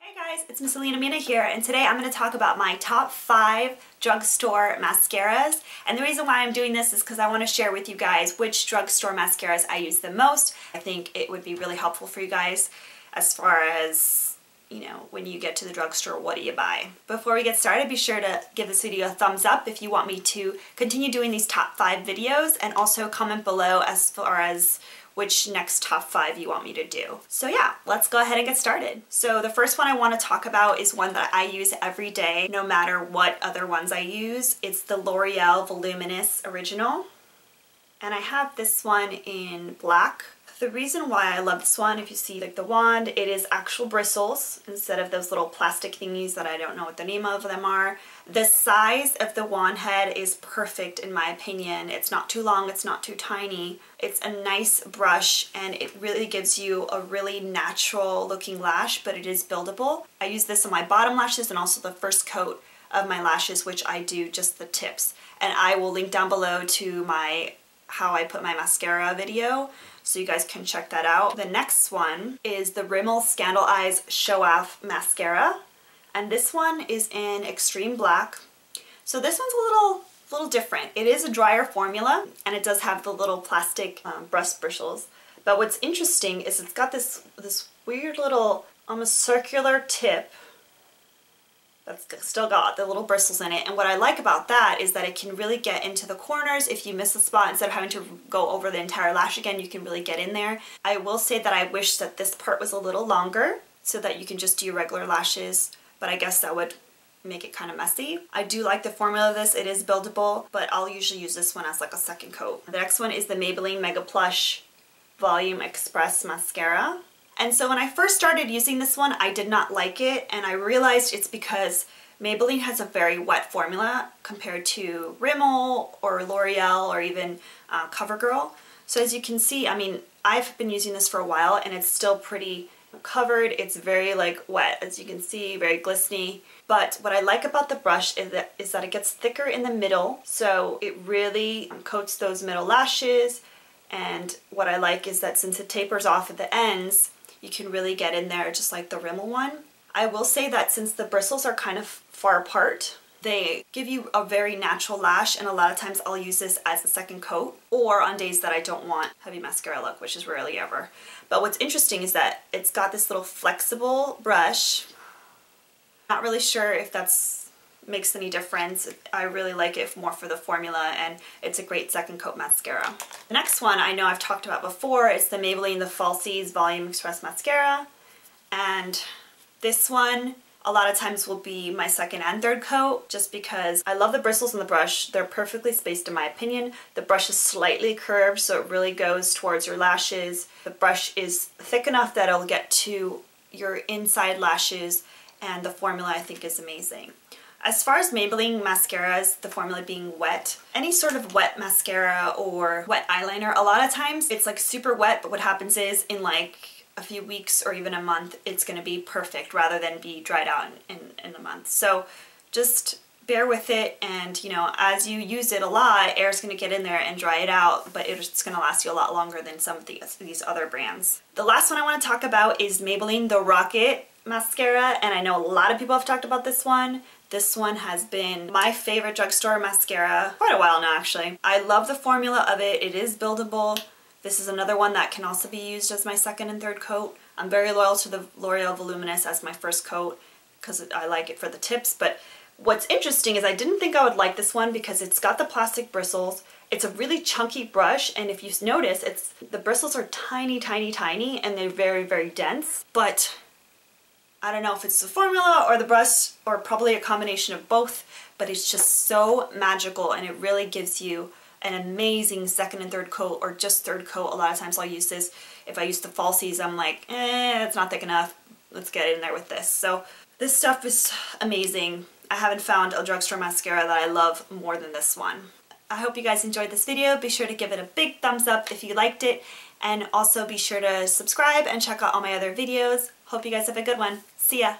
Hey guys, it's Miss Mina here, and today I'm going to talk about my top 5 drugstore mascaras. And the reason why I'm doing this is because I want to share with you guys which drugstore mascaras I use the most. I think it would be really helpful for you guys as far as, you know, when you get to the drugstore, what do you buy? Before we get started, be sure to give this video a thumbs up if you want me to continue doing these top 5 videos, and also comment below as far as which next top 5 you want me to do. So yeah, let's go ahead and get started. So the first one I want to talk about is one that I use every day, no matter what other ones I use. It's the L'Oreal Voluminous Original. And I have this one in black. The reason why I love this one, if you see like the wand, it is actual bristles instead of those little plastic thingies that I don't know what the name of them are. The size of the wand head is perfect in my opinion. It's not too long, it's not too tiny. It's a nice brush and it really gives you a really natural looking lash, but it is buildable. I use this on my bottom lashes and also the first coat of my lashes, which I do just the tips. And I will link down below to my how I put my mascara video, so you guys can check that out. The next one is the Rimmel Scandaleyes Show Off Mascara, and this one is in extreme black. So this one's a little different. It is a drier formula, and it does have the little plastic brush bristles. But what's interesting is it's got this weird little almost circular tip that's still got the little bristles in it. And what I like about that is that it can really get into the corners. If you miss a spot, instead of having to go over the entire lash again, you can really get in there. I will say that I wish that this part was a little longer so that you can just do your regular lashes, but I guess that would make it kind of messy. I do like the formula of this. It is buildable, but I'll usually use this one as like a second coat. The next one is the Maybelline Mega Plush Volume Express Mascara. And so when I first started using this one, I did not like it, and I realized it's because Maybelline has a very wet formula compared to Rimmel or L'Oreal or even CoverGirl. So as you can see, I mean, I've been using this for a while and it's still pretty covered. It's very like wet, as you can see, very glistening. But what I like about the brush is that it gets thicker in the middle, so it really coats those middle lashes. And what I like is that since it tapers off at the ends, you can really get in there just like the Rimmel one. I will say that since the bristles are kind of far apart, they give you a very natural lash, and a lot of times I'll use this as a second coat or on days that I don't want heavy mascara look, which is rarely ever. But what's interesting is that it's got this little flexible brush. Not really sure if that's makes any difference. I really like it more for the formula, and it's a great second coat mascara. The next one I know I've talked about before. It's the Maybelline The Falsies Volume Express Mascara, and this one a lot of times will be my second and third coat, just because I love the bristles on the brush. They're perfectly spaced in my opinion. The brush is slightly curved, so it really goes towards your lashes. The brush is thick enough that it'll get to your inside lashes, and the formula I think is amazing. As far as Maybelline mascaras, the formula being wet, any sort of wet mascara or wet eyeliner, a lot of times it's like super wet, but what happens is in like a few weeks or even a month, it's going to be perfect rather than be dried out in a month. So just bear with it, and you know, as you use it a lot, air is going to get in there and dry it out, but it's going to last you a lot longer than some of these other brands. The last one I want to talk about is Maybelline The Rocket Mascara, and I know a lot of people have talked about this one. This one has been my favorite drugstore mascara quite a while now, actually. I love the formula of it. It is buildable. This is another one that can also be used as my second and third coat. I'm very loyal to the L'Oreal Voluminous as my first coat because I like it for the tips. But what's interesting is I didn't think I would like this one because it's got the plastic bristles. It's a really chunky brush, and if you notice, the bristles are tiny, tiny, tiny, and they're very, very dense. But I don't know if it's the formula or the brush, or probably a combination of both, but it's just so magical, and it really gives you an amazing second and third coat, or just third coat. A lot of times I'll use this. If I use the falsies, I'm like, it's not thick enough. Let's get in there with this. So this stuff is amazing. I haven't found a drugstore mascara that I love more than this one. I hope you guys enjoyed this video. Be sure to give it a big thumbs up if you liked it, and also be sure to subscribe and check out all my other videos. Hope you guys have a good one. See ya!